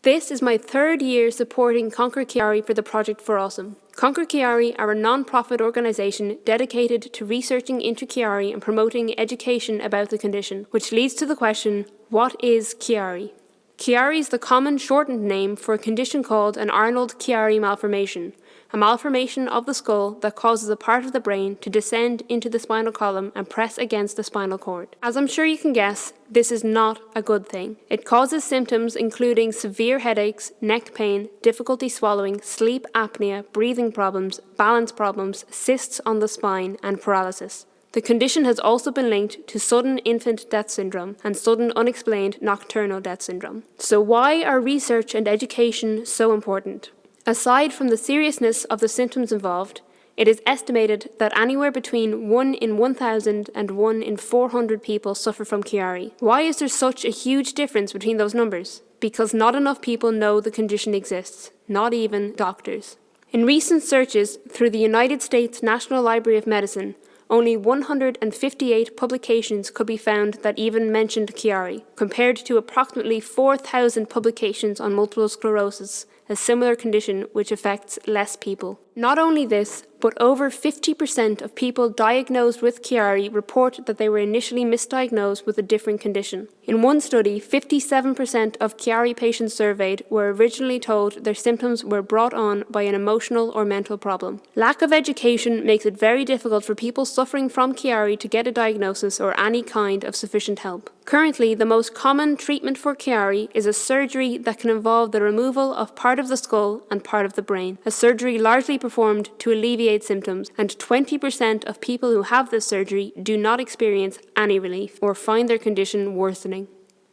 This is my third year supporting Conquer Chiari for the Project for Awesome. Conquer Chiari are a non-profit organisation dedicated to researching into Chiari and promoting education about the condition, which leads to the question, what is Chiari? Chiari is the common shortened name for a condition called an Arnold-Chiari malformation, a malformation of the skull that causes a part of the brain to descend into the spinal column and press against the spinal cord. As I'm sure you can guess, this is not a good thing. It causes symptoms including severe headaches, neck pain, difficulty swallowing, sleep apnea, breathing problems, balance problems, cysts on the spine, and paralysis. The condition has also been linked to sudden infant death syndrome and sudden unexplained nocturnal death syndrome. So why are research and education so important? Aside from the seriousness of the symptoms involved, it is estimated that anywhere between 1 in 1,000 and 1 in 400 people suffer from Chiari. Why is there such a huge difference between those numbers? Because not enough people know the condition exists, not even doctors. In recent searches through the United States National Library of Medicine, only 158 publications could be found that even mentioned Chiari, compared to approximately 4,000 publications on multiple sclerosis, a similar condition which affects less people. Not only this, but over 50% of people diagnosed with Chiari report that they were initially misdiagnosed with a different condition. In one study, 57% of Chiari patients surveyed were originally told their symptoms were brought on by an emotional or mental problem. Lack of education makes it very difficult for people suffering from Chiari to get a diagnosis or any kind of sufficient help. Currently, the most common treatment for Chiari is a surgery that can involve the removal of part of the skull and part of the brain, a surgery largely performed to alleviate symptoms, and 20% of people who have this surgery do not experience any relief or find their condition worsening.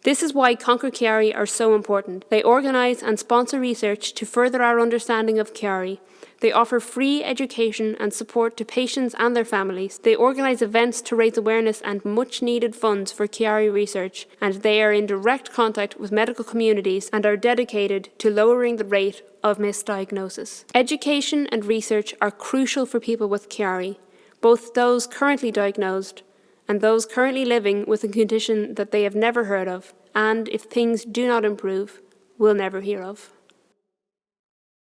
This is why Conquer Chiari are so important. They organise and sponsor research to further our understanding of Chiari. They offer free education and support to patients and their families. They organise events to raise awareness and much needed funds for Chiari research, and they are in direct contact with medical communities and are dedicated to lowering the rate of misdiagnosis. Education and research are crucial for people with Chiari, both those currently diagnosed and those currently living with a condition that they have never heard of, and if things do not improve, will never hear of.